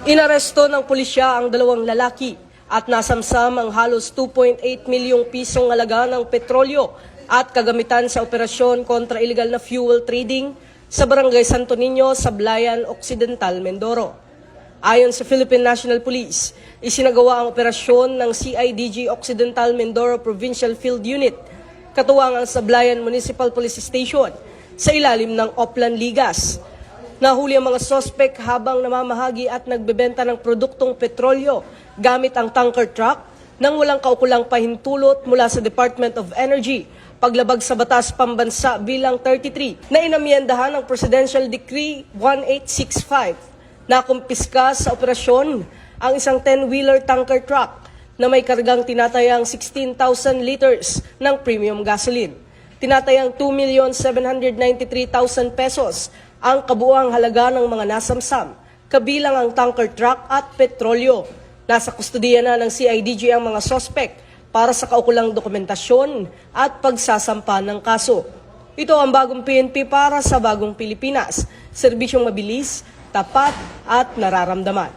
Inaresto ng pulisya ang dalawang lalaki at nasamsam ang halos 2.8 milyong pisong halaga ng petrolyo at kagamitan sa operasyon kontra illegal na fuel trading sa Barangay Santo Niño, Sablayan Occidental, Mindoro. Ayon sa Philippine National Police, isinagawa ang operasyon ng CIDG Occidental Mindoro Provincial Field Unit, katuwang ang Sablayan Municipal Police Station sa ilalim ng Oplan Ligas. Nahuli ang mga sospek habang namamahagi at nagbebenta ng produktong petrolyo gamit ang tanker truck nang walang kaukulang pahintulot mula sa Department of Energy, paglabag sa Batas Pambansa bilang 33 na inamyendahan ng Presidential Decree 1865 na kumpiska sa operasyon ang isang 10-wheeler tanker truck na may kargang tinatayang 16,000 liters ng premium gasoline. Tinatayang 2,793,000 pesos ang kabuuang halaga ng mga nasamsam, kabilang ang tanker truck at petrolyo. Nasa kustudiya na ng CIDG ang mga sospek para sa kaukulang dokumentasyon at pagsasampa ng kaso. Ito ang bagong PNP para sa bagong Pilipinas, serbisyong mabilis, tapat at nararamdaman.